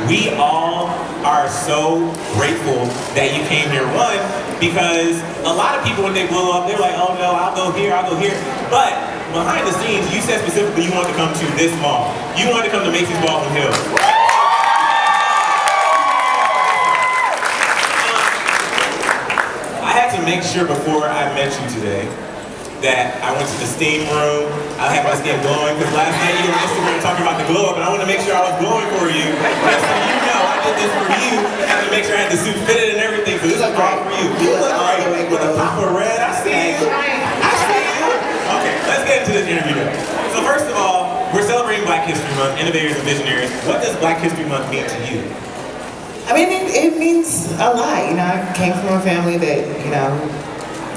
we all are so grateful that you came here. One, because a lot of people when they blow up, they're like, oh no, I'll go here, I'll go here. But behind the scenes, you said specifically you wanted to come to this mall. You wanted to come to Macy's Baldwin Hills. I had to make sure before I met you today that I went to the steam room. I had my skin glowing because last night you were on Instagram talking about the glow up, and I wanted to make sure I was glowing for you. Just so you know, I did this for you. I had to make sure I had the suit fitted and everything, so this is all for you. You look great with a pop of red. I see you. I see you. Okay, let's get into this interview. So first of all, we're celebrating Black History Month, Innovators and Visionaries. What does Black History Month mean to you? I mean, it means a lot. You know, I came from a family that, you know,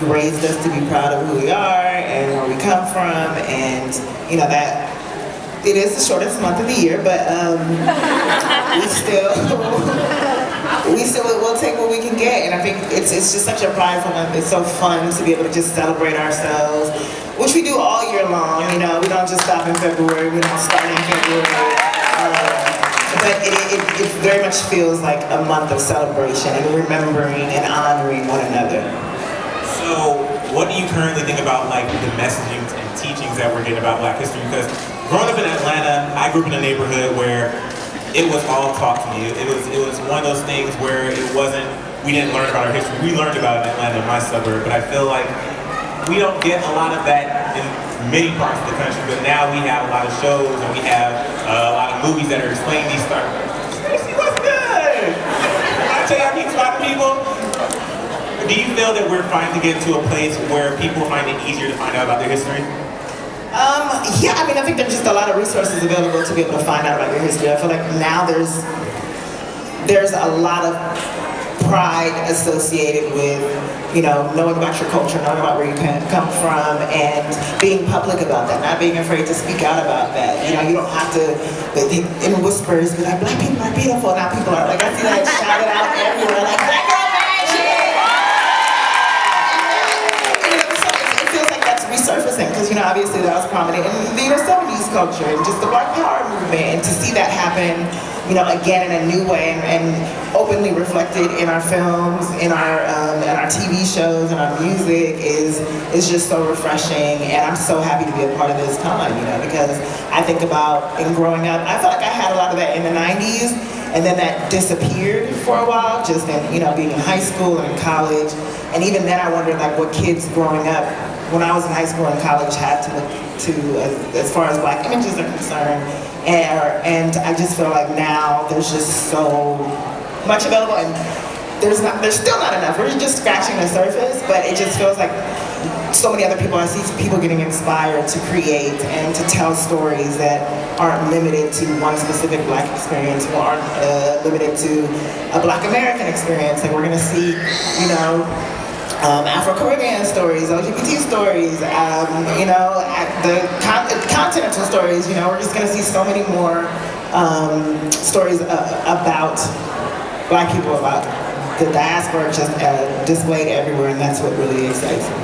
raised us to be proud of who we are and where we come from, and you know that it is the shortest month of the year, but we still will take what we can get, and I think it's just such a prideful month. It's so fun to be able to just celebrate ourselves, which we do all year long. You know, we don't just stop in February. We don't start in February. But it very much feels like a month of celebration and remembering and honoring one another. So, what do you currently think about like the messaging and teachings that we're getting about Black history? Because growing up in Atlanta, I grew up in a neighborhood where it was all taught to you. It was one of those things where it wasn't, we didn't learn about our history. We learned about it in Atlanta, my suburb, but I feel like we don't get a lot of that in many parts of the country, but now we have a lot of shows and we have a lot of movies that are explaining these stories. Stacy, what's good? I tell you, I keep talking to people. Do you feel that we're trying to get to a place where people find it easier to find out about their history? Yeah, I mean, I think there's just a lot of resources available to be able to find out about your history. I feel like now there's a lot of pride associated with, you know, knowing about your culture, knowing about where you come from, and being public about that, not being afraid to speak out about that. You know, you don't have to, in whispers, be like, Black people are beautiful. Now people are like, I see that shouted out everywhere, like, Black girl magic! Resurfacing, because you know obviously that was prominent in the 70s culture and just the Black Power movement, and to see that happen, you know, again in a new way and openly reflected in our films, in our TV shows and our music is just so refreshing, and I'm so happy to be a part of this time, you know, because I think about in growing up, I felt like I had a lot of that in the 90s, and then that disappeared for a while, just in, you know, being in high school and in college, and even then I wondered like what kids growing up when I was in high school and college had to look to as far as Black images are concerned, and I just feel like now there's just so much available, and there's still not enough. We're just scratching the surface, but it just feels like so many other people, I see people getting inspired to create and to tell stories that aren't limited to one specific Black experience or aren't limited to a Black American experience. Like we're gonna see, you know, Afro-Caribbean stories, LGBT stories, you know, the continental stories. You know, we're just going to see so many more stories about Black people, about the diaspora, just displayed everywhere, and that's what really excites me.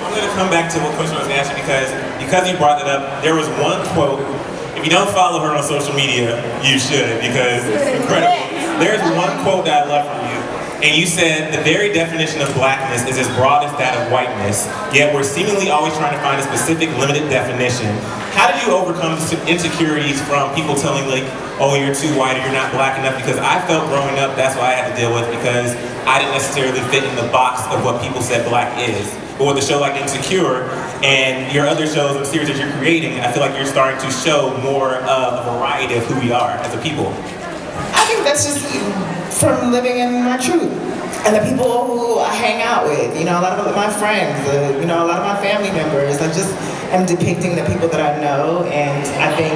I'm going to come back to what question I was asking because you brought it up. There was one quote. If you don't follow her on social media, you should, because it's incredible. There's one quote that I love from you. And you said, the very definition of Blackness is as broad as that of whiteness, yet we're seemingly always trying to find a specific limited definition. How did you overcome insecurities from people telling like, oh, you're too white or you're not Black enough? Because I felt growing up, that's what I had to deal with, because I didn't necessarily fit in the box of what people said Black is. But with a show like Insecure and your other shows and series that you're creating, I feel like you're starting to show more of a variety of who we are as a people. I think that's just from living in my truth. And the people who I hang out with, you know, a lot of my friends, you know, a lot of my family members, I just am depicting the people that I know, and I think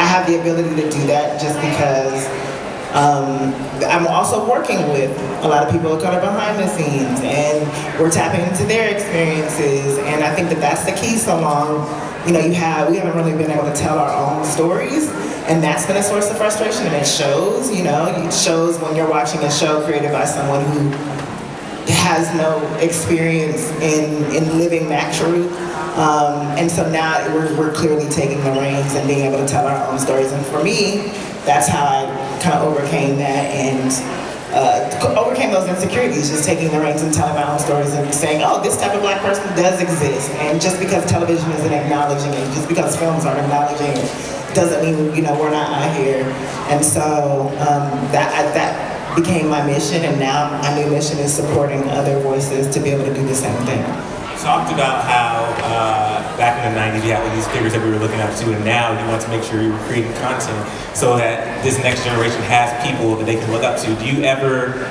I have the ability to do that just because I'm also working with a lot of people of color behind the scenes, and we're tapping into their experiences, and I think that that's the key so long. You know, we haven't really been able to tell our own stories, and that's been a source of frustration, and it shows, you know, it shows when you're watching a show created by someone who has no experience in living that truth. And so now we're clearly taking the reins and being able to tell our own stories, and for me, that's how I kind of overcame that and overcame those insecurities, just taking the reins and telling my own stories and saying, oh, this type of Black person does exist. And just because television isn't acknowledging it, just because films aren't acknowledging it, doesn't mean, we're not out here. And so that became my mission, and now my new mission is supporting other voices to be able to do the same thing. Talked about how back in the 90s you had these figures that we were looking up to, and now you want to make sure you're creating content so that this next generation has people that they can look up to. Do you ever,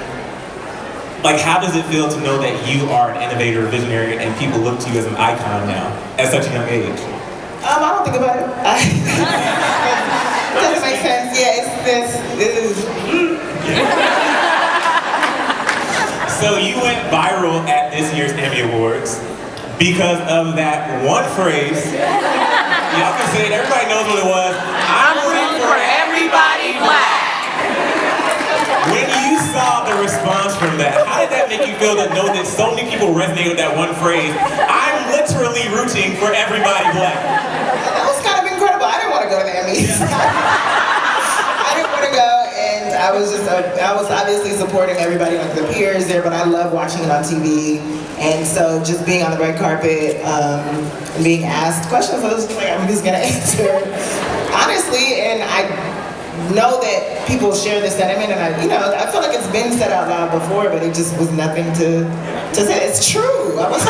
how does it feel to know that you are an innovator, a visionary, and people look to you as an icon now at such a young age? I don't think about it. It doesn't make sense. Yeah, So you went viral at this year's Emmy Awards because of that one phrase. Y'all can say it, everybody knows what it was. I'm rooting for everybody Black. When you saw the response from that, how did that make you feel to know that so many people resonate with that one phrase? I'm literally rooting for everybody Black. That was kind of incredible. I didn't want to go to the Emmys. I didn't want to go, and I was obviously supporting everybody, like the peers there, but I love watching it on TV. And so just being on the red carpet and being asked questions, I was just like, I'm just gonna answer honestly. And I know that people share this sentiment, and I feel like it's been said out loud before, but it just was nothing to say. It's true. I was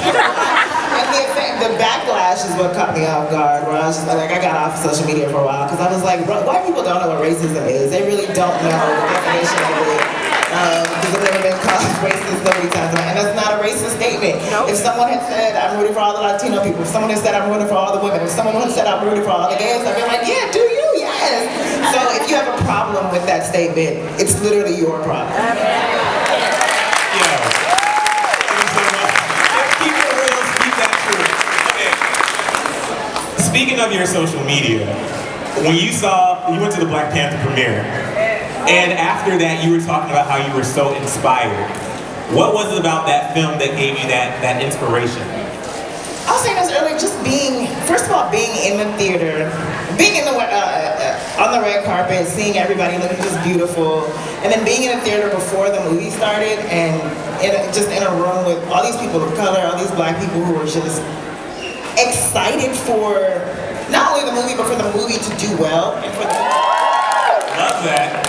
and the backlash is what caught me off guard, where I was just like, I got off social media for a while because I was like, white people don't know what racism is. They really don't know the definition of it. Because I've never been called racist so many times, and that's not a racist statement. Nope. If someone had said, I'm rooting for all the Latino people, if someone had said, I'm rooting for all the women, if someone had said, I'm rooting for all the gays, I'd be like, yeah, do you? Yes. So if you have a problem with that statement, it's literally your problem. Speaking of your social media, when you went to the Black Panther premiere, and after that you were talking about how you were so inspired. What was it about that film that gave you that inspiration? I was saying this earlier, just first of all, being in the theater, being on the red carpet, seeing everybody looking just beautiful, and then being in the theater before the movie started, and just in a room with all these people of color, all these Black people who were just excited for not only the movie, but for the movie to do well. And for Love that.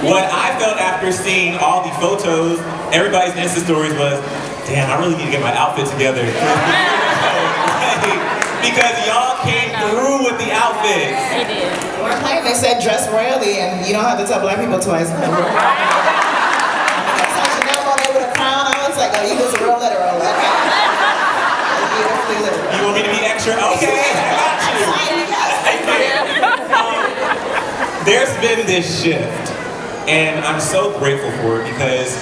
What I felt after seeing all the photos, everybody's Insta stories was, damn, I really need to get my outfit together. Because y'all came through with the outfits. They did. We're playing, they said dress royally, and you don't have to tell Black people twice. I saw Chanel on there with a crown. I was like, oh, you was a real literal. Okay. You want me to be extra? Okay, I got you. There's been this shift, and I'm so grateful for it because,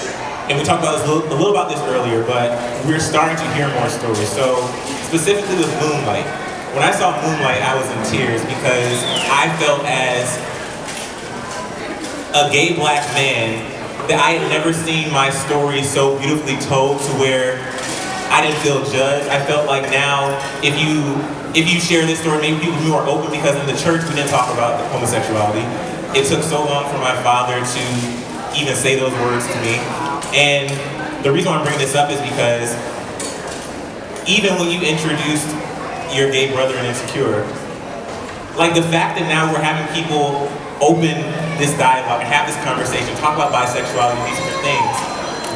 and we talked about this a little about this earlier, but we're starting to hear more stories. So specifically with Moonlight, when I saw Moonlight, I was in tears because I felt as a gay Black man that I had never seen my story so beautifully told to where I didn't feel judged. I felt like now, if you share this story, maybe people be more open, because in the church we didn't talk about homosexuality. It took so long for my father to even say those words to me. And the reason why I'm bringing this up is because even when you introduced your gay brother in Insecure, like the fact that now we're having people open this dialogue and have this conversation, talk about bisexuality, these different things.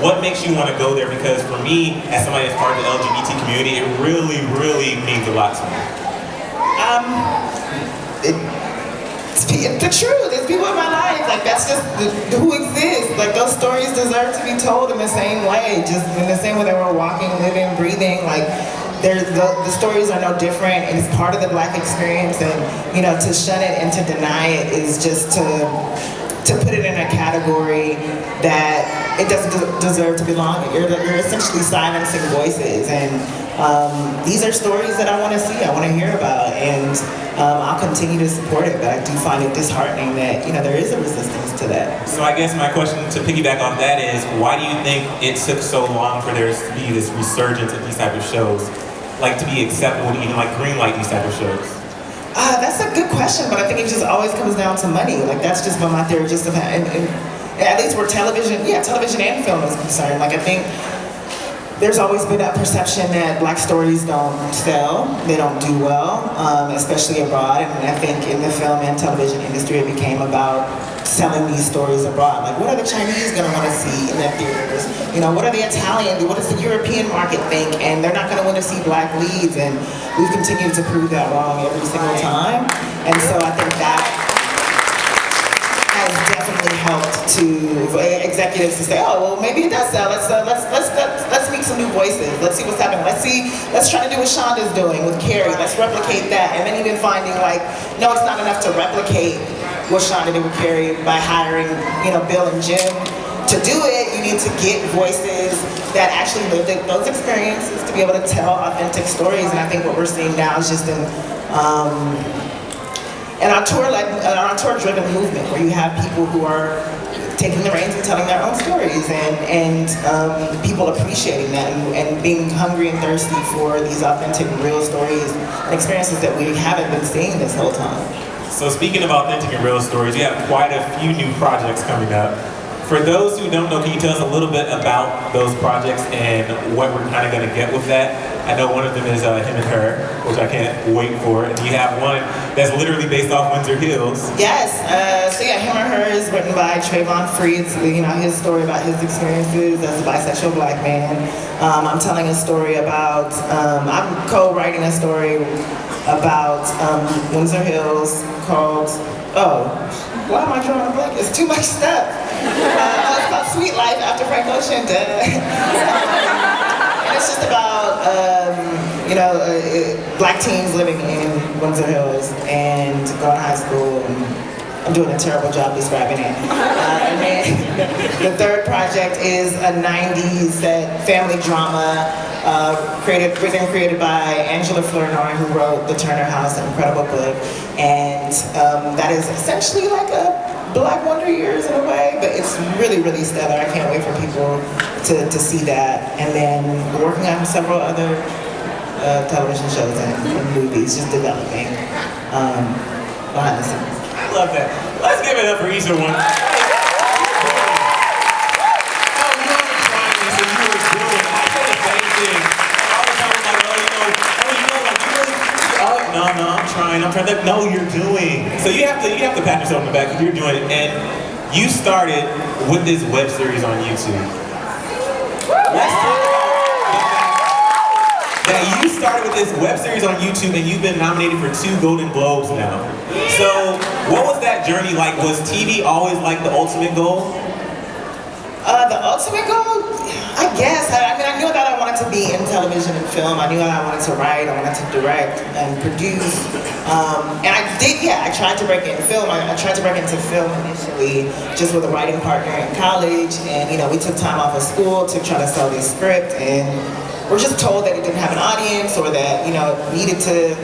What makes you want to go there? Because for me, as somebody that's part of the LGBT community, it really, really means a lot to me. It's the truth. There's people in my life, like that's just who exists. Like those stories deserve to be told in the same way, just in the same way that we're walking, living, breathing. Like the stories are no different, and it's part of the Black experience. And to shun it and to deny it is just to put it in a category that it doesn't deserve to belong. You're essentially silencing voices, and these are stories that I want to see, I want to hear about, and I'll continue to support it, but I do find it disheartening that there is a resistance to that. So I guess my question to piggyback off that is, why do you think it took so long for there to be this resurgence of these type of shows, like to be acceptable to even like greenlight these type of shows? That's a good question, but I think it just always comes down to money. Like that's just what my theory just of, and at least where television and film is concerned. Like I think there's always been that perception that black stories don't sell, they don't do well, especially abroad. And I think in the film and television industry, it became about selling these stories abroad. Like, what are the Chinese gonna wanna see in their theaters? You know, what are the Italian, what does the European market think? And they're not gonna wanna see black leads. And we've continued to prove that wrong every single time. And so I think that has definitely helped to executives to say, oh, well, maybe it does sell. Let's meet some new voices. Let's see what's happening. Let's try to do what Jeandra's doing with Carrie. Let's replicate that. And then even finding like, no, it's not enough to replicate what Jeandra did with Carrie by hiring, you know, Bill and Jim to do it. You need to get voices that actually lived those experiences to be able to tell authentic stories. And I think what we're seeing now is just an auteur-driven movement where you have people who are taking the reins and telling their own stories, and people appreciating that and being hungry and thirsty for these authentic, real stories and experiences that we haven't been seeing this whole time. So speaking of authentic and real stories, you have quite a few new projects coming up. For those who don't know, can you tell us a little bit about those projects and what we're kind of going to get with that? I know one of them is Him and Her, which I can't wait for. And you have one that's literally based off Windsor Hills. Yes, so yeah, Him or Her is written by Trayvon Free. It's, you know, his story about his experiences as a bisexual black man. I'm telling a story about, I'm co-writing a story about Windsor Hills called, why am I drawing a blank? It's too much stuff. It's about Sweet Life after Frank Ocean. And it's just about, black teens living in Windsor Hills and going to high school. And I'm doing a terrible job describing it. And then the third project is a 90s family drama written and created by Angela Flournoy, who wrote The Turner House, an incredible book. And that is essentially like a Black Wonder Years in a way, but it's really, really stellar. I can't wait for people to see that. And then working on several other television shows and movies, just developing behind the scenes. I love that. Let's give it up for Issa Rae. I'm trying to know you're doing. So you have to pat yourself on the back because you're doing it. And you started with this web series on YouTube. Let's talk about that you started with this web series on YouTube and you've been nominated for 2 Golden Globes now. So what was that journey like? Was TV always like the ultimate goal? The ultimate goal? I guess. I mean, I knew that I wanted to be in television and film. I knew that I wanted to write, I wanted to direct and produce. And I did, I tried to break into film. I tried to break into film initially just with a writing partner in college. And, you know, we took time off of school to try to sell this script. And we're just told that it didn't have an audience or that, you know, it needed to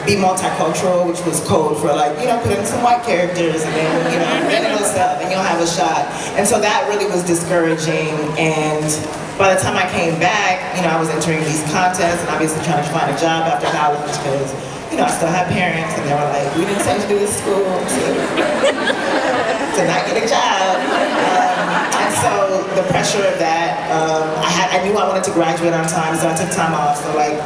be multicultural, which was code for like, you know, put in some white characters and then, you know, then it'll sell and you'll have a shot. And so that really was discouraging. And by the time I came back, you know, I was entering these contests and obviously trying to find a job after college because, you know, I still had parents and they were like, we didn't send you to this school to not get a job. And so the pressure of that, I knew I wanted to graduate on time, so I took time off. So like,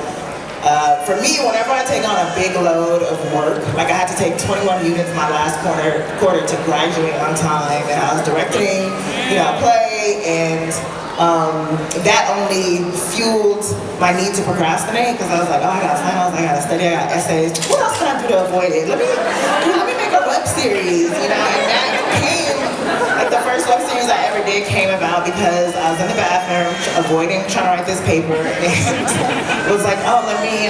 for me, whenever I take on a big load of work, like I had to take 21 units my last quarter to graduate on time, and I was directing, you know, a play, and that only fueled my need to procrastinate because I was like, oh, I got finals, I gotta study, I got essays. What else can I do to avoid it? Let me make a web series, you know, and that came, like the first web series I ever did came about because I was in the bathroom trying to write this paper, and it was like, oh, let me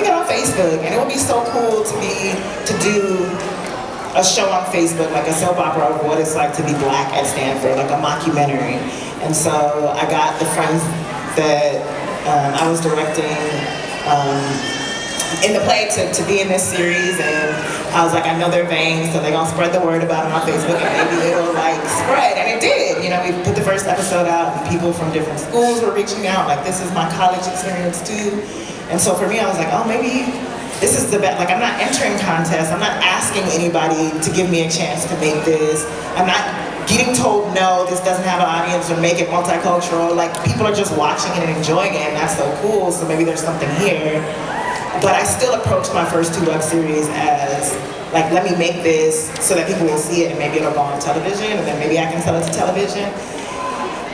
get on Facebook, and it would be so cool to do a show on Facebook, like a soap opera of what it's like to be black at Stanford, like a mockumentary. And so I got the friends that I was directing in the play to be in this series, and I was like, I know their veins, so they're gonna spread the word about it on Facebook, and maybe it'll like spread, and it did. You know, we put the first episode out, and people from different schools were reaching out, like, this is my college experience too. And so for me, I was like, oh, maybe this is the best. Like, I'm not entering contests. I'm not asking anybody to give me a chance to make this. I'm not getting told, no, this doesn't have an audience, or make it multicultural. Like, people are just watching it and enjoying it, and that's so cool, so maybe there's something here. But I still approached my first 2 web series as, like, let me make this so that people will see it, and maybe it'll go on television, and then maybe I can sell it to television.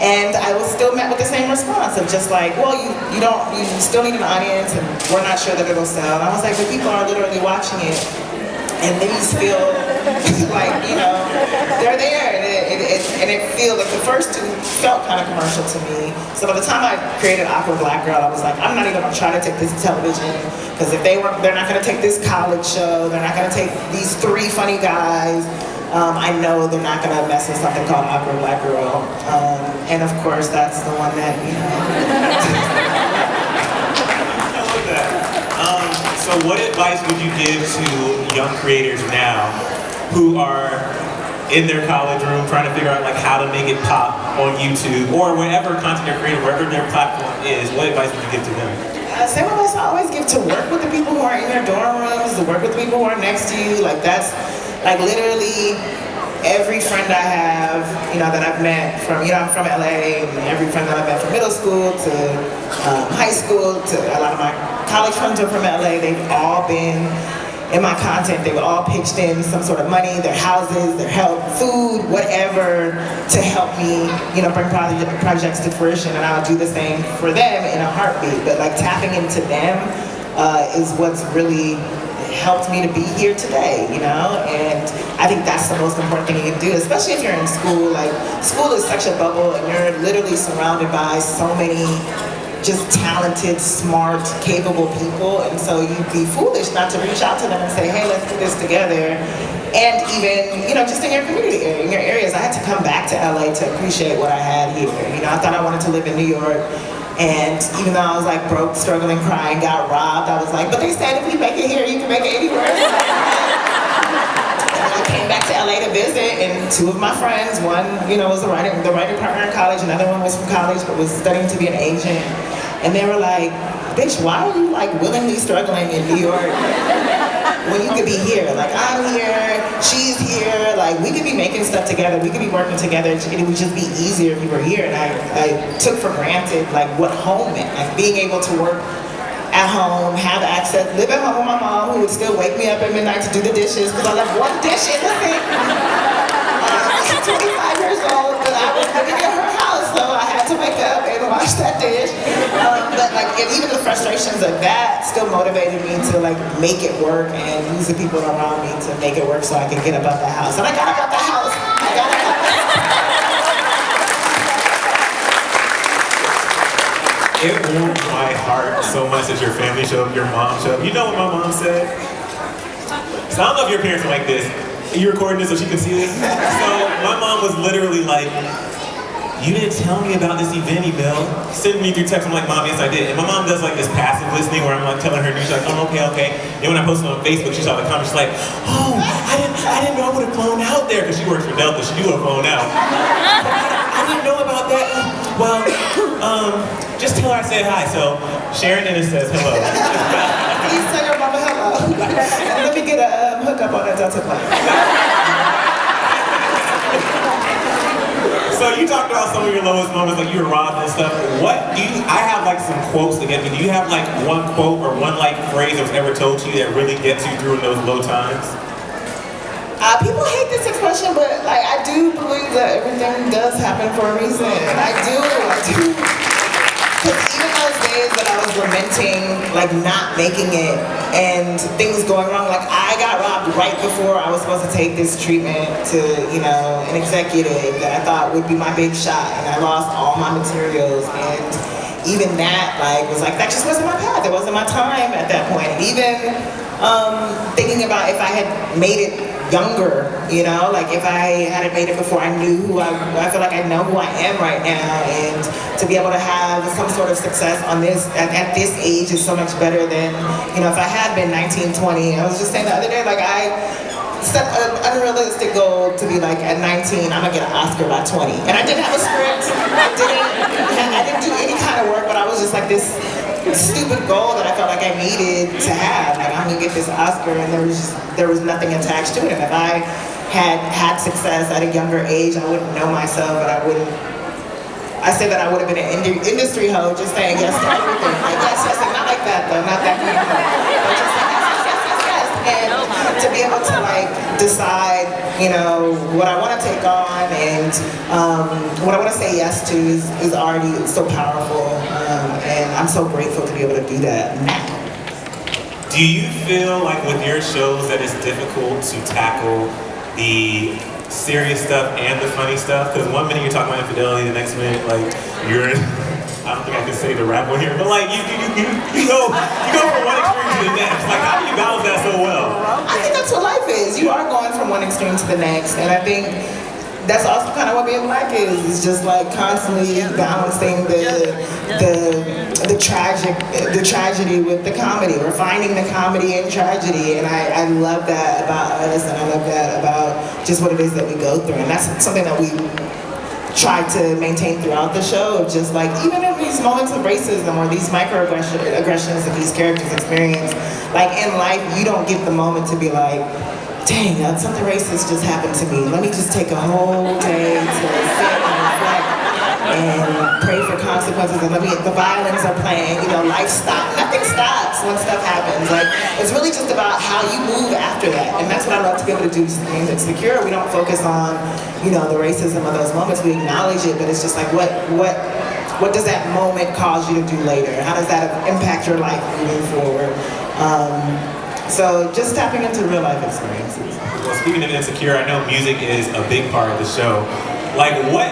And I was still met with the same response of just like, well, you still need an audience, and we're not sure that it'll sell. And I was like, but people are literally watching it, and these feel like, you know, they're there, and it feels like the first 2 felt kind of commercial to me. So by the time I created Awkward Black Girl, I was like, I'm not even gonna try to take this to television, because if they're not gonna take this college show, they're not gonna take these 3 funny guys. I know they're not gonna mess with something called Awkward Black Girl. And of course, that's the one that, you know. I love that. So what advice would you give to young creators now who are in their college room trying to figure out like how to make it pop on YouTube or whatever content they're creating, wherever their platform is? What advice would you give to them? Same advice I always give: to work with the people who are in your dorm rooms, to work with the people who are next to you. Like, that's, like, literally every friend I have, you know, that I've met from, you know, I'm from LA, and every friend that I've met from middle school to high school to a lot of my college friends are from LA. They've all been in my content. They've all pitched in some sort of money, their houses, their help, food, whatever, to help me, you know, bring projects to fruition. And I'll do the same for them in a heartbeat. But like, tapping into them is what's really helped me to be here today, you know? And I think that's the most important thing you can do, especially if you're in school. Like, school is such a bubble, and you're literally surrounded by so many just talented, smart, capable people, and so you'd be foolish not to reach out to them and say, hey, let's do this together. And even, you know, just in your community, in your areas. I had to come back to LA to appreciate what I had here. You know, I thought I wanted to live in New York, and even though I was like broke, struggling, crying, got robbed, I was like, but they said if you make it here, you can make it anywhere. I came back to LA to visit, and 2 of my friends, one, you know, was the writing partner in college, another one was from college but was studying to be an agent, and they were like, bitch, why are you like willingly struggling in New York when you could be here? Like, I'm here, she's here, like, we could be making stuff together, we could be working together, it would just be easier if you were here. And I took for granted like what home meant, like being able to work at home, have access, live at home with my mom, who would still wake me up at midnight to do the dishes, because I left 1 dish in the sink. I'm 25 years old, but I was living in her house, so I had to wake up and wash that dish. But like, even the frustrations of that still motivated me to like make it work and use the people around me to make it work so I could get up out the house. And I got up out the house. It warmed my heart so much that your family showed up, your mom showed up. You know what my mom said? So I don't know if your parents are like this. Are you recording this so she can see this? So my mom was literally like, you didn't tell me about this event, Emil. Sending me through text, I'm like, Mom, yes I did. And my mom does like this passive listening where I'm like telling her news, she's like, oh, okay. And when I posted on Facebook, she saw the comments, she's like, oh, I didn't know I would have flown out there, because she works for Delta, she knew I would have flown out. I didn't know about that. Well, just tell her I said hi. So Sharon Ennis says hello. Please tell your mama hello. And let me get a hookup on that Delta plane. So you talked about some of your lowest moments, like you were robbed and stuff. I have like some quotes to get me. Do you have like one quote or one like phrase that was ever told to you that really gets you through in those low times? People hate this expression, but like, I do believe that everything does happen for a reason. I do. Because even those days that I was lamenting, like not making it and things going wrong, like I got robbed right before I was supposed to take this treatment to, you know, an executive that I thought would be my big shot, and I lost all my materials. And even that, like, was like, that just wasn't my path. It wasn't my time at that point. And even thinking about if I had made it younger, you know, like if I hadn't made it before I knew who I feel like I know who I am right now, and to be able to have some sort of success on this, at this age is so much better than, you know, if I had been 19, 20. I was just saying the other day, like I set an unrealistic goal to be like, at 19, I'm gonna get an Oscar by 20. And I didn't have a script, I didn't do any kind of work, but I was just like this stupid goal that I felt like I needed to have. Like, I'm gonna get this Oscar, and there was nothing attached to it. And if I had success at a younger age, I wouldn't know myself, but I say that I would have been an industry hoe, just saying yes to everything. Like yes, and not like that though, not that kind of hoe. But just like yes. And to be able to like decide, you know, what I want to take on and what I want to say yes to is already so powerful. And I'm so grateful to be able to do that. Do you feel like with your shows that it's difficult to tackle the serious stuff and the funny stuff? Because one minute you're talking about infidelity, the next minute like you're I don't think I can say the rap one here, but like you go from one extreme to the next. Like how do you balance that so well? I think that's what life is. You are going from one extreme to the next, and I think that's also kind of what being Black is. It's just like constantly balancing the tragedy with the comedy, or finding the comedy in tragedy. And I love that about us, and I love that about just what it is that we go through. And that's something that we try to maintain throughout the show, of just like, even in these moments of racism or these microaggressions that these characters experience, like in life, you don't get the moment to be like, dang, something racist just happened to me. Let me just take a whole day to sit and reflect and pray for consequences. And the violins are playing, you know, life stops. Nothing stops when stuff happens. Like, it's really just about how you move after that. And that's what I love to be able to do in Insecure. We don't focus on, you know, the racism of those moments. We acknowledge it, but it's just like, what does that moment cause you to do later? How does that impact your life moving forward? So just tapping into real life experiences. Well, speaking of Insecure, I know music is a big part of the show. Like what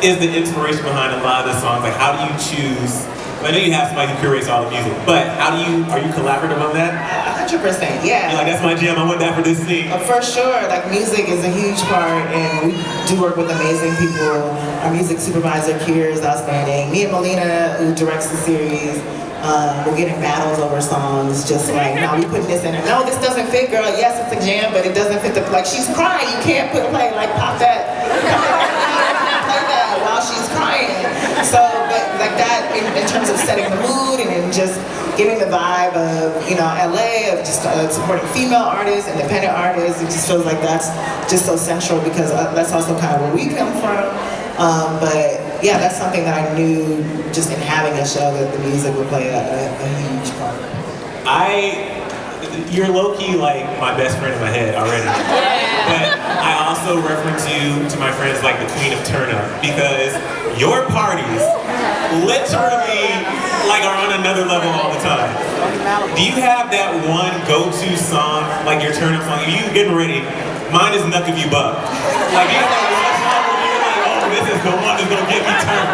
is the inspiration behind a lot of the songs? Like how do you choose? I know you have somebody who curates all the music, but are you collaborative on that? 100%, yeah. You're like, that's my jam, I want that for this scene. For sure, like music is a huge part, and we do work with amazing people. Our music supervisor, Kier, is outstanding. Me and Melina, who directs the series, we're getting battles over songs, just like, no, we putting this in there. No, this doesn't fit, girl. Yes, it's a jam, but it doesn't fit like, she's crying. You can't play, like, pop that, play that while she's crying. So, but like that, in terms of setting the mood and in just giving the vibe of, you know, LA, of just supporting female artists, independent artists, it just feels like that's just so central, because that's also kind of where we come from. But yeah, that's something that I knew just in having a show that the music would play a huge part. You're low-key like my best friend in my head already. But I also reference you to my friends like the Queen of Turn Up, because your parties literally like are on another level all the time. Do you have that one go-to song, like your turn up song? Are you getting ready? Mine is Knuck If You Buck. Like you have that one song where you're like, oh, this is the one that's gonna get me turned.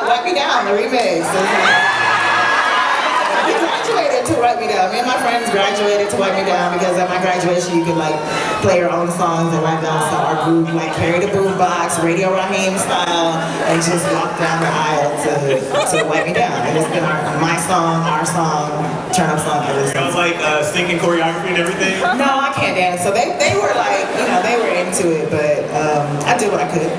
Wipe Me Down, the remix. We graduated to Wipe Me Down. Me and my friends graduated to Wipe Me Down, because at my graduation you could like play your own songs and wipe down. So our group like carried a boombox, Radio Raheem style, and just walked down the aisle to Wipe Me Down. And it's been my song, our song, turn up song ever since. It was like singing choreography and everything? No, I can't dance. So they were like, you know, they were into it, but I did what I could.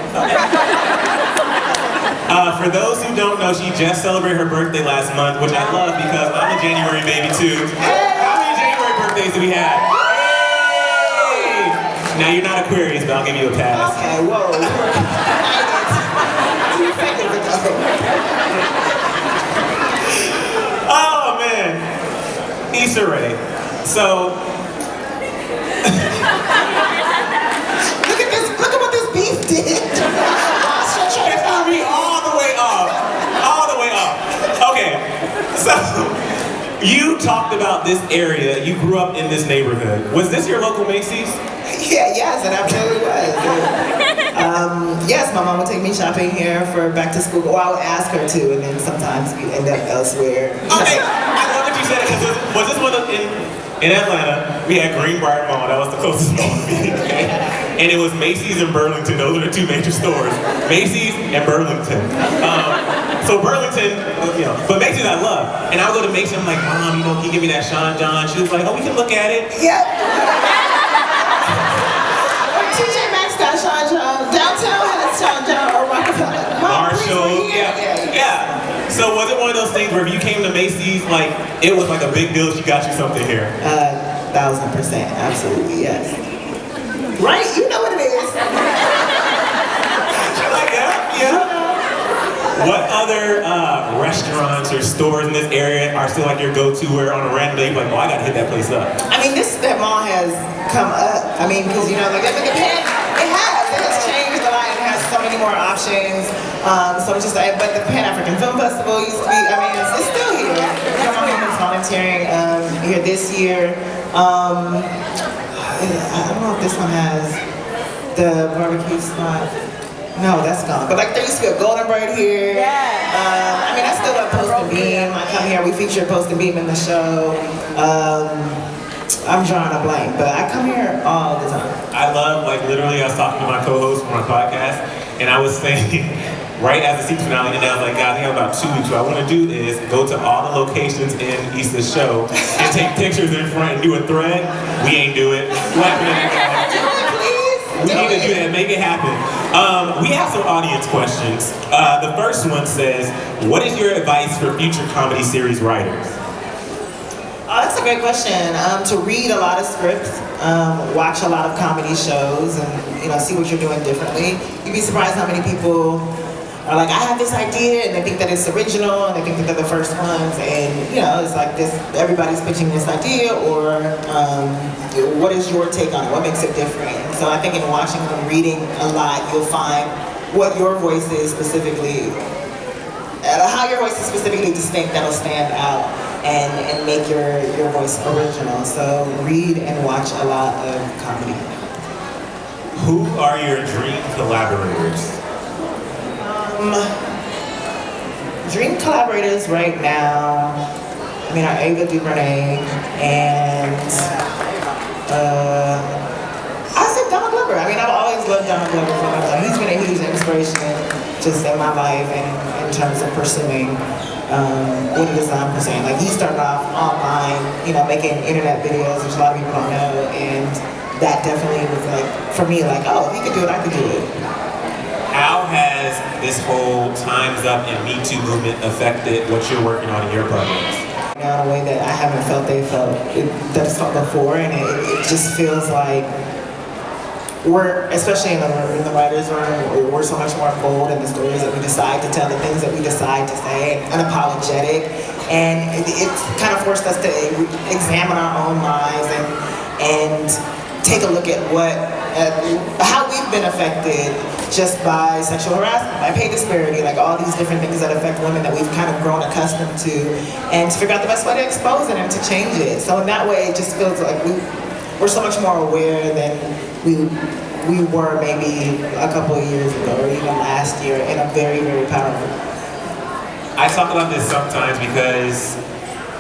For those who don't know, she just celebrated her birthday last month, which I love because I'm a January baby too. How many January birthdays do we have? Hey! Now you're not Aquarius, but I'll give you a pass. Okay, whoa. 2 seconds ago. Oh man, Issa Rae. So look at what this beef did. it's gonna be all the way up. Okay, so you talked about this area. You grew up in this neighborhood. Was this your local Macy's? Yes, it absolutely was. Yes, my mom would take me shopping here for back to school, or I would ask her to, and then sometimes we'd end up elsewhere. Okay, I love that you said it, because was this one in Atlanta? We had Greenbrier Mall, that was the closest mall to me, okay? And it was Macy's and Burlington, those are the two major stores. Macy's and Burlington. So Burlington, you know, but Macy's I love. And I would go to Macy's, I'm like, Mom, you know, can you give me that Sean John? She was like, oh, we can look at it. Yep. TJ Maxx got Sean John. Downtown has Sean John or Rockefeller. Marshall, yeah. So was it one of those things where if you came to Macy's, like, it was like a big deal she got you something here? 1000%, absolutely, yes. Right? You know what it is. Like, yeah. What other restaurants or stores in this area are still like your go-to where on a random day you're like, oh, I gotta hit that place up? I mean, that mall has come up. I mean, because you know, like it has changed a lot and has so many more options. So it's just like, but the Pan African Film Festival used to be, I mean, it's still here. You know, my home is volunteering here this year. I don't know if this one has the barbecue spot. No, that's gone. But like there used to be a Golden Bird here. Yeah. I mean, I still love Post and Beam. I come here, we feature Post and Beam in the show. I'm drawing a blank, but I come here all the time. I love, like literally I was talking to my co-host for my podcast, and I was saying, right as the season finale, and I was like, guys, I think about 2 weeks. What I want to do is go to all the locations in Issa's show and take pictures in front and do a thread. We ain't do it. We need to do that, make it happen. We have some audience questions. The first one says, what is your advice for future comedy series writers? Oh, that's a great question. To read a lot of scripts, watch a lot of comedy shows, and see what you're doing differently. You'd be surprised how many people are like, I have this idea, and they think that it's original, and they think that they're the first ones, and it's like this. Everybody's pitching this idea, or what is your take on it? What makes it different? So I think in watching and reading a lot, you'll find what your voice is specifically, how your voice is specifically distinct that'll stand out and make your voice original. So read and watch a lot of comedy. Who are your dream collaborators? Dream collaborators right now, I mean, are Ava DuVernay and I said Donald Glover. I mean, I've always loved Donald Glover for my life. He's been a huge inspiration just in my life and in terms of pursuing what it is that I'm pursuing. Like, he started off online, making internet videos, which a lot of people don't know, and that definitely was like, for me, like, oh, if he could do it, I could do it. How has this whole Time's Up and Me Too movement affected what you're working on in your projects? In a way that I haven't felt that it's felt before, and it just feels like we're, especially in the writer's room, we're so much more bold in the stories that we decide to tell, the things that we decide to say, unapologetic, and it's kind of forced us to examine our own lives and take a look at how we've been affected just by sexual harassment, by pay disparity, like all these different things that affect women that we've kind of grown accustomed to, and to figure out the best way to expose it and to change it. So in that way, it just feels like we're so much more aware than we were maybe a couple of years ago or even last year, in a very, very powerful way. I talk about this sometimes because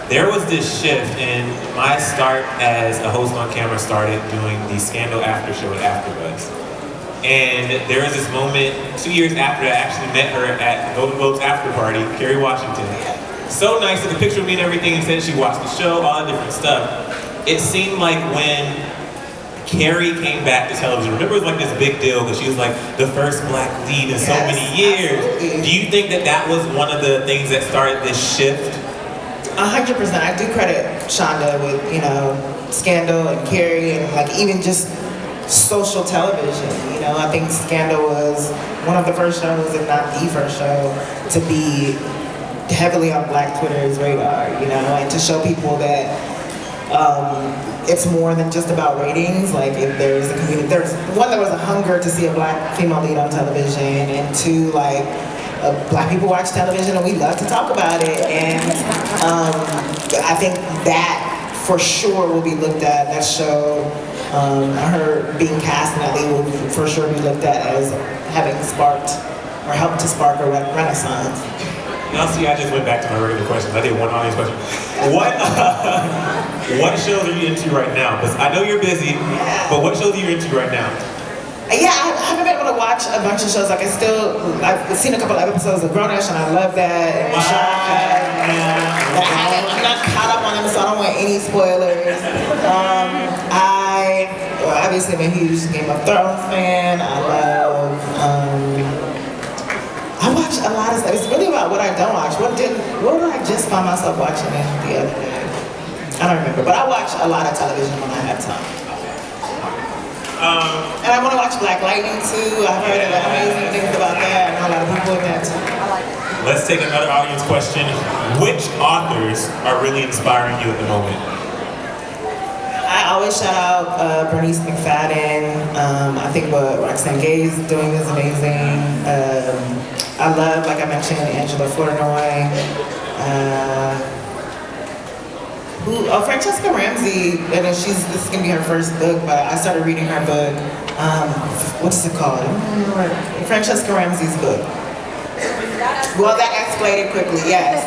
there was this shift in my start as a host on camera started doing the Scandal After Show at AfterBuzz. And there was this moment 2 years after I actually met her at Golden Globes after party, Kerry Washington. So nice, took a picture of me and everything and said she watched the show, all the different stuff. It seemed like when Kerry came back to television, remember it was like this big deal because she was like the first black lead in so many years. Absolutely. Do you think that was one of the things that started this shift? 100%. I do credit Jeandra with, Scandal and Kerry and like even just social television. I think Scandal was one of the first shows, if not the first show, to be heavily on Black Twitter's radar, and to show people that it's more than just about ratings. Like, if there's a community, there was a hunger to see a Black female lead on television, and two, like, Black people watch television and we love to talk about it, and I think that for sure will be looked at, that show, her being cast in that lead will for sure be looked at as having sparked or helped to spark a renaissance. Now see, I just went back to my regular questions. I did one audience question. What shows are you into right now? Because I know you're busy, but what shows are you into right now? Yeah, I haven't been able to watch a bunch of shows. Like, I've seen a couple of episodes of Grownish, and I love that. And I'm not caught up on them, so I don't want any spoilers. Obviously, I'm a huge Game of Thrones fan. I watch a lot lot of stuff. It's really about what I don't watch. What did I just find myself watching the other day? I don't remember, but I watch a lot of television when I have time. And I want to watch Black Lightning too. I've heard amazing things about that. I know a lot of people in that too. Let's take another audience question. Which authors are really inspiring you at the moment? I always shout out Bernice McFadden. I think what Roxane Gay is doing is amazing. I love, like I mentioned, Angela Flournoy. Francesca Ramsey, this is gonna be her first book, but I started reading her book. What's it called? Francesca Ramsey's book. Well, that escalated quickly, yes.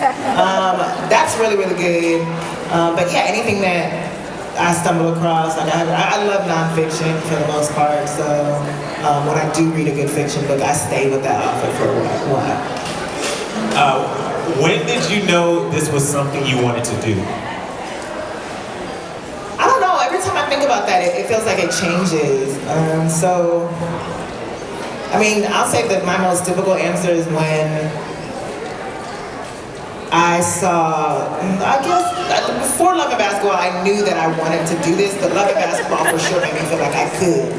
That's really, really good. But yeah, anything that I stumble across, like I love nonfiction for the most part, so when I do read a good fiction book, I stay with that author for a while. When did you know this was something you wanted to do? I don't know, every time I think about that, it feels like it changes. I mean, I'll say that my most typical answer is when I saw, I guess, before Love and Basketball, I knew that I wanted to do this, but Love and Basketball for sure made me feel like I could.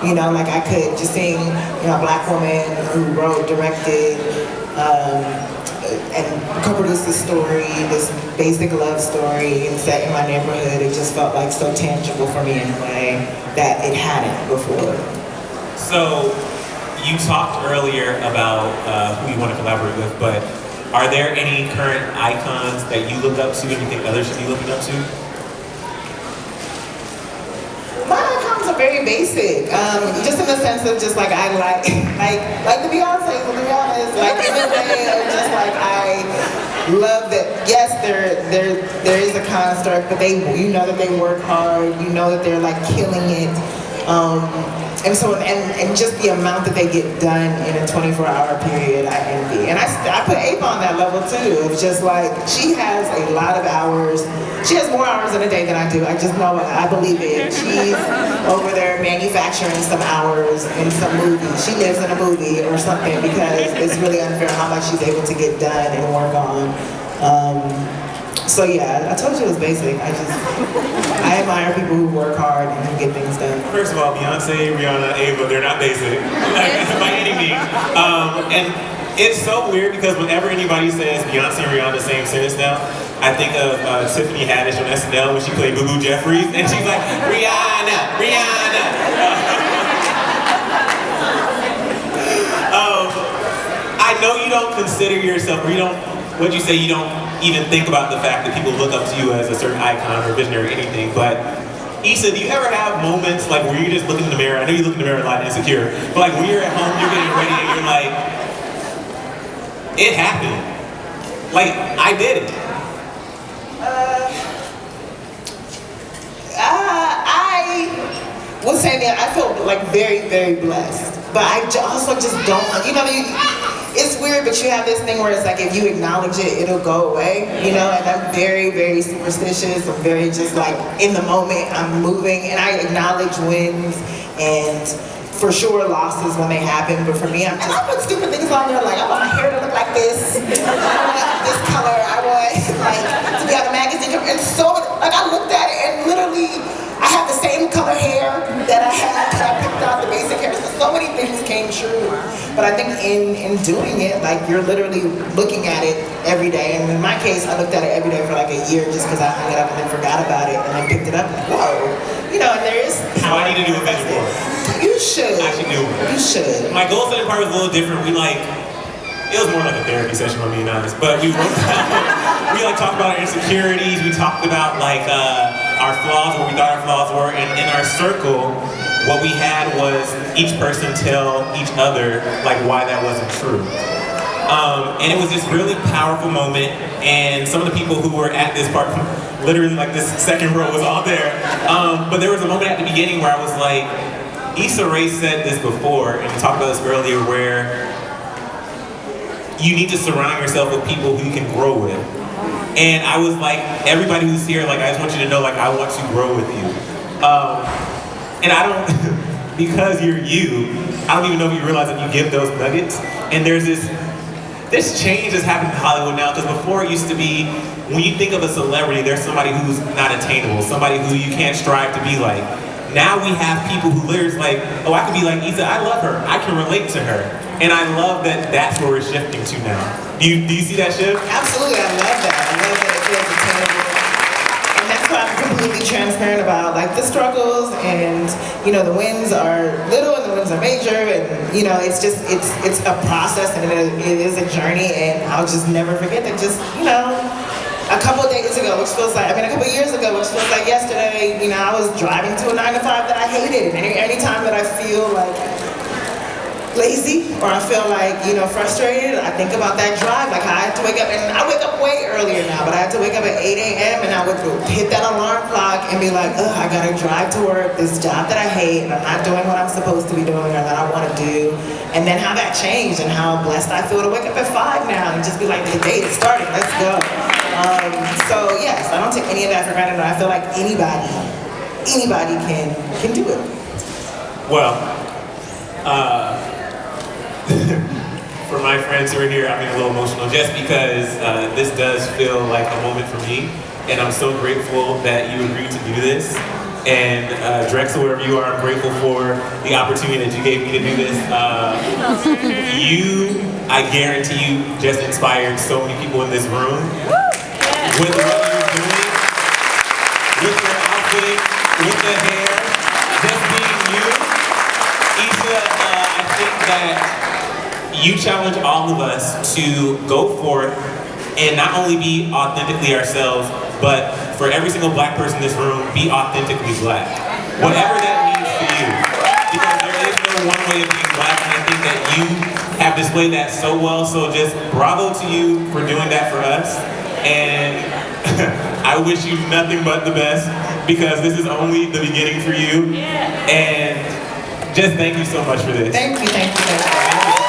You know, like I could. Just seeing, you know, a Black woman who wrote, directed, and co-produced this story, this basic love story, and set in my neighborhood, it just felt like so tangible for me in a way that it hadn't before. So, you talked earlier about who you want to collaborate with, but are there any current icons that you look up to and you think others should be looking up to? My icons are very basic, just in the sense of just like I like the Beyonce, to be honest, like in a way of just like I love that. Yes, there is a construct, but you know that they work hard. You know that they're like killing it. And so, and just the amount that they get done in a 24-hour period, I envy. And I put Ape on that level too. It's just like, she has a lot of hours. She has more hours in a day than I do. I just know it. I believe it. She's over there manufacturing some hours in some movie. She lives in a movie or something because it's really unfair how much she's able to get done and work on. So yeah, I told you it was basic. I admire people who work hard and who get things done. First of all, Beyonce, Rihanna, Ava, they're not basic by any means. And it's so weird because whenever anybody says Beyonce and Rihanna same sentence now, I think of Tiffany Haddish on SNL when she played Boo Boo Jeffries, and she's like, Rihanna, Rihanna. I know you don't consider yourself, or you don't, what'd you say, you don't even think about the fact that people look up to you as a certain icon or visionary or anything, but Issa, do you ever have moments like where you just look in the mirror, I know you look in the mirror a lot and insecure, but like when you're at home, you're getting ready and you're like, it happened. Like, I did it. I would say that I feel like very, very blessed, but I also just don't, you know, it's weird, but you have this thing where it's like if you acknowledge it, it'll go away, you know, and I'm very, very superstitious. I'm very just like in the moment, I'm moving, and I acknowledge wins and for sure losses when they happen, but for me, I put stupid things on there, like I want my hair to look like this, I want this color, I want like to be on a magazine, and so, like I looked at it and literally, I have the same color hair that I had because I picked out the basic hair. So many things came true. But I think in doing it, like you're literally looking at it every day. And in my case, I looked at it every day for like a year just because I hung it up and then forgot about it and then picked it up and whoa. You know, and there is power. So I need to do a vision board. You should. I should do it. You should. My goal setting part was a little different. It was more like a therapy session, if I'm being honest. But we wrote down, we talked about our insecurities. We talked about our flaws, what we thought our flaws were, and in our circle, what we had was each person tell each other why that wasn't true. And it was this really powerful moment, and some of the people who were at this part, literally this second row was all there. But there was a moment at the beginning where I was like, Issa Rae said this before, and we talked about this earlier, where you need to surround yourself with people who you can grow with. And I was like, everybody who's here, I just want you to know, I want to grow with you. And I don't, because you're you, I don't even know if you realize that you give those nuggets. And there's this this change has happened in Hollywood now, because before it used to be, when you think of a celebrity, there's somebody who's not attainable, somebody who you can't strive to be like. Now we have people who literally like, oh, I can be like Issa, I love her, I can relate to her. And I love that that's where we're shifting to now. Do you see that shift? Absolutely, I love that. I love that it feels attainable. And that's why I'm completely transparent about like the struggles, and you know, the wins are little and the wins are major, and you know, it's just, it's a process, and it is a journey, and I'll just never forget that. Just, you know, a couple of days ago, which feels like, a couple of years ago, which feels like yesterday, you know, I was driving to a 9 to 5 that I hated. And anytime that I feel like lazy, or I feel like, you know, frustrated, I think about that drive. Like, I had to wake up, and I wake up way earlier now, but I had to wake up at 8 a.m. and I would hit that alarm clock and be like, ugh, I gotta drive to work, this job that I hate, and I'm not doing what I'm supposed to be doing or that I wanna do. And then how that changed, and how blessed I feel to wake up at 5 now and just be like, the day is starting, let's go. So yes, I don't take any of that for granted, and I feel like anybody can do it. Well, for my friends who are here, I'm getting a little emotional just because this does feel like a moment for me, and I'm so grateful that you agreed to do this. And Drexel, wherever you are, I'm grateful for the opportunity that you gave me to do this. You, I guarantee you, just inspired so many people in this room with what you're doing, with your outfit, with the hair, just being you. Issa, I think that you challenge all of us to go forth and not only be authentically ourselves, but for every single black person in this room, be authentically black. Whatever that means to you. Because there is no one way of being black, and I think that you have displayed that so well, so just bravo to you for doing that for us. And I wish you nothing but the best, because this is only the beginning for you. And just thank you so much for this. Thank you.